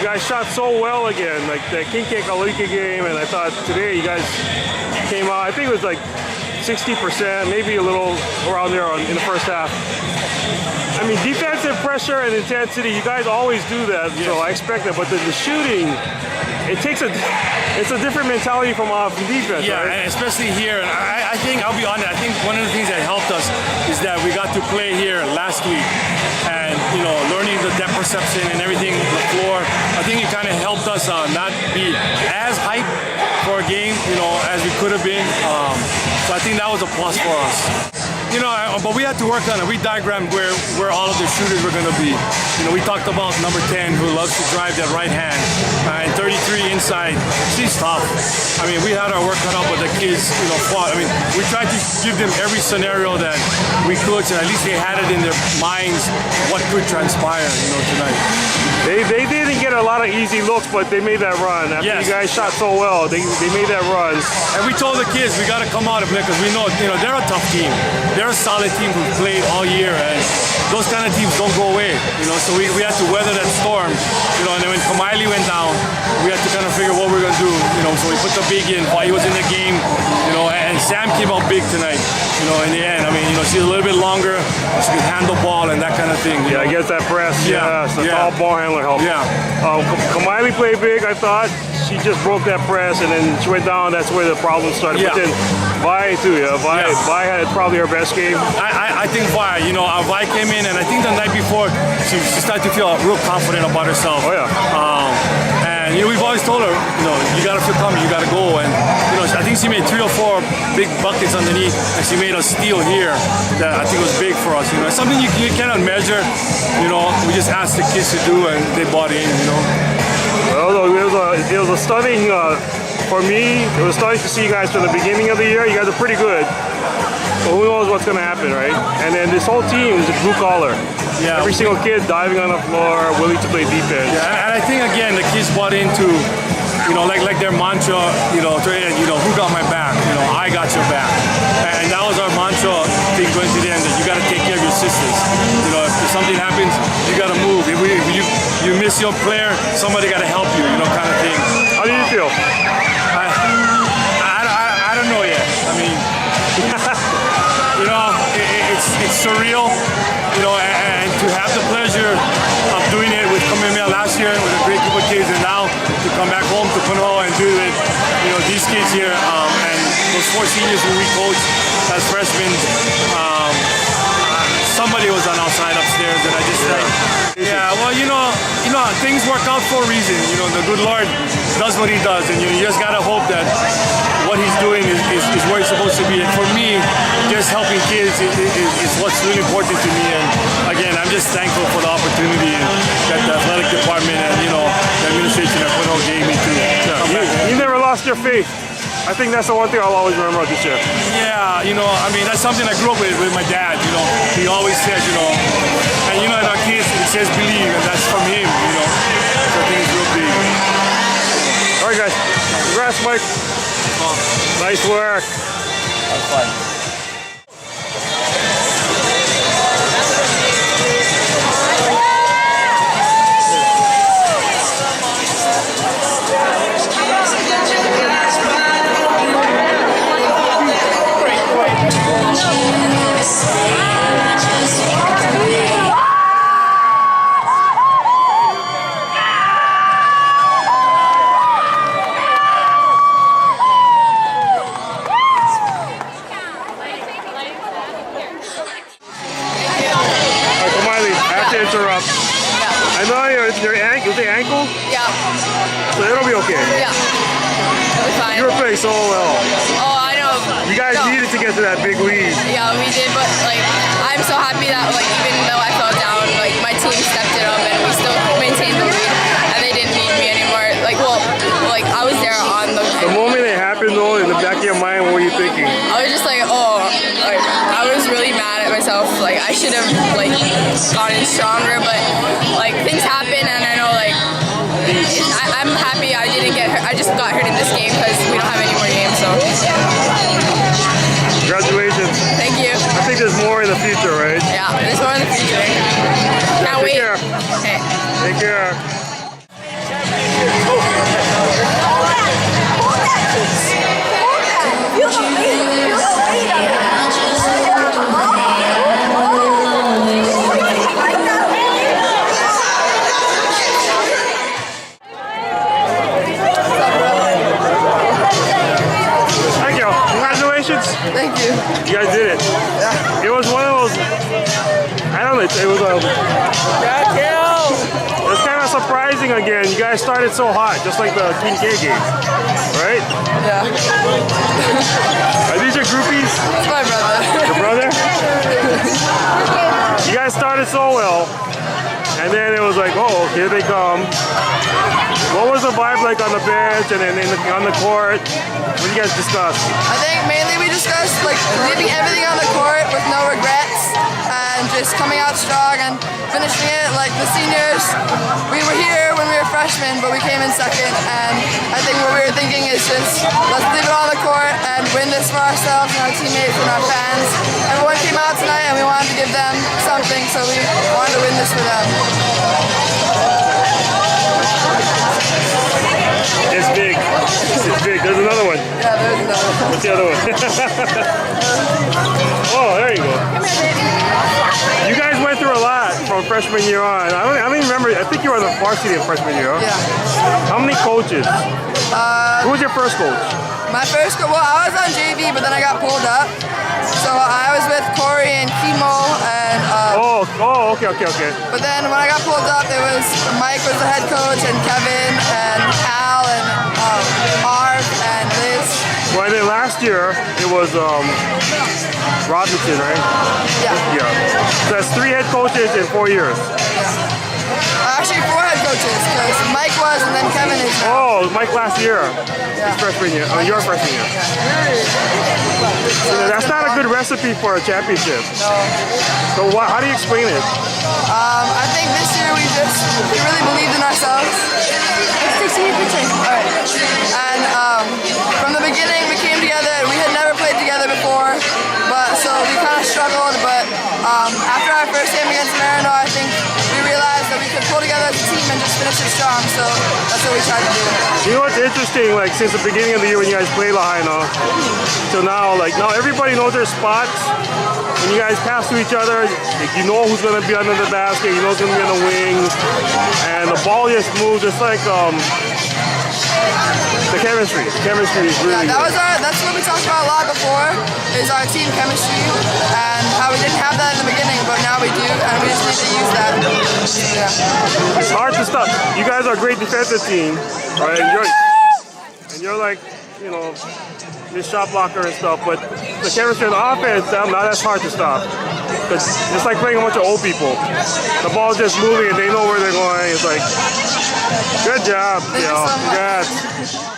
guys shot so well again, like the Kinke Kalika game, and I thought today you guys came out, I think it was like 60%, maybe a little around there in the first half. I mean, defensive pressure and intensity, you guys always do that, so I expect that, but the shooting, it's a different mentality from defense, yeah, right? and especially here. And I think, I'll be honest, I think one of the things that helped us is that we got to play here last week. And, you know, learning the depth perception and everything, the floor, I think it kind of helped us not be as hyped for a game, you know, as we could have been. So I think that was a plus for us. You know, but we had to work on it. We diagrammed where all of the shooters were going to be. You know, we talked about number 10 who loves to drive that right hand, and 33 inside. She's tough. I mean, we had our work cut out, but the kids, you know, fought. I mean, we tried to give them every scenario that we could, so at least they had it in their minds what could transpire, you know, tonight. They didn't get a lot of easy looks, but they made that run. After you guys shot so well, they made that run. And we told the kids we got to come out and play because we know, you know, they're a tough team. They're a solid team who played all year, and those kind of teams don't go away, you know. So we had to weather that storm, you know. And then when Kamaili went down, we had to kind of figure what we're gonna do, you know. So we put the big in while he was in the game, you know. And Sam came out big tonight, you know. In the end, I mean, you know, she's a little bit longer, she can handle ball and that kind of thing. Yeah, I guess that press. Yeah, so tall ball handler helped. Yeah. Kamaili played big, I thought. She just broke that press, and then she went down. That's where the problem started. But then Vi too, Vi had probably her best game. I think Vi, you know, Vi came in, and I think the night before she started to feel real confident about herself. Oh yeah. And you know, we've always told her, you know, you gotta feel confident, you gotta go. And you know, I think she made 3 or 4 big buckets underneath, and she made a steal here that I think was big for us. You know, it's something you cannot measure. You know, we just asked the kids to do, and they bought in. You know. Well, it was a stunning, for me, it was stunning to see you guys from the beginning of the year. You guys are pretty good. So who knows what's going to happen, right? And then this whole team is a blue collar. Yeah. Every single kid diving on the floor, willing to play defense. Yeah, and I think, again, the kids bought into, you know, like their mantra, you know, who got my back? You know, I got your back. And that was our mantra, I think, going to the end, that you got to take care of your sisters. You know, if something happens, you got to move. If you miss your player, somebody got to help you, you know, kind of thing. How do you feel? I don't know yet. I mean, you know, it's surreal, you know, and to have the pleasure of doing it with Kamehameha last year with a great group of kids, and now to come back home to Punahou and do it, you know, these kids here, and those 4 seniors who we coach as freshmen, somebody was on outside upstairs, and I just like, well, you know, things work out for a reason. You know, the good Lord does what He does, and you just gotta hope that what He's doing is where He's supposed to be. And for me, just helping kids is what's really important to me. And again, I'm just thankful for the opportunity that the athletic department and, you know, the administration at Punahou gave me to come back. You never lost your faith. I think that's the one thing I'll always remember about this year. Yeah, you know, I mean, that's something I grew up with my dad, you know. He always said, you know, and you know, in our kids, it says believe, and that's from him, you know. So I think it's real big. All right, guys. Congrats, Mike. Nice work. That's fun. Interrupt. I know your ankle? Yeah. So it'll be okay. Yeah. It'll be fine. You were playing so well. Oh, I know. You guys needed to get to that big lead. Yeah, we did, but like, I'm so happy that like even though I fell down, like my team stepped it up and we still maintained the lead, and they didn't need me anymore. Like, well, like I was there on the. The moment it happened, though, in the back of your mind, what were you thinking? I was just like, oh, like, I was really mad at myself. Like, I should have like gotten stronger, but like things happen, and I know like I'm happy I didn't get hurt. I just got hurt in this game because we don't have any more games. So. Congratulations. Thank you. I think there's more in the future, right? Yeah, there's more in the future. Can't wait. Take care. Okay. Take care. guys started so hot, just like the King K game, right? Yeah. Are these your groupies? It's my brother. Your brother? You guys started so well, and then it was like, oh, here they come. What was the vibe like on the bench and then on the court? What did you guys discuss? I think mainly we discussed like leaving everything on the court with no regrets and just coming out strong and finishing it like the seniors. We were here when we were freshmen, but we came in second, and I think what we were thinking is just let's leave it on the court and win this for ourselves and our teammates and our fans. Everyone came out tonight and we wanted to give them something, so we wanted to win this for them. It's big. It's big. There's another one. Yeah, there's another one. What's the other one? Oh, there you go. You guys went through a lot from freshman year on. I don't even remember. I think you were on the varsity in freshman year. Huh? Yeah. How many coaches? Who was your first coach? My first coach, well, I was on JV, but then I got pulled up. So I was with Corey and Kimo and Okay. But then when I got pulled up, it was Mike was the head coach and Kevin and Al and Harv and Liz. Well, then last year it was Robinson, right? Yeah. So that's 3 head coaches in 4 years. Actually 4 head coaches because Mike was and then Kevin is now. Oh, Mike last year. Yeah. His freshman year. I mean, your freshman year. So that's not a good recipe for a championship. No. So how do you explain it? I think this year we really believed in ourselves. Alright. And from the beginning we came together. We had never played together before, so we kind of struggled. But after our first game against Marino, I think we realized that we could pull together as a team and just finish it strong. So that's what we tried to do. You know what's interesting? Like since the beginning of the year when you guys played Lahainaluna till now, now everybody knows their spots. When you guys pass to each other, you know who's going to be under the basket, you know who's going to be on the wing, and the ball just moves. It's like the chemistry. The chemistry is really good. That's what we talked about a lot before, is our team chemistry, and how we didn't have that in the beginning, but now we do, and we just need to use that. Yeah. It's hard to stop. You guys are a great defensive team, right? And you're like, this shot blocker and stuff, but the chemistry on the offense, now that's hard to stop. Because it's like playing a bunch of old people. The ball's just moving and they know where they're going. It's like, good job, Thank you so much. Congrats.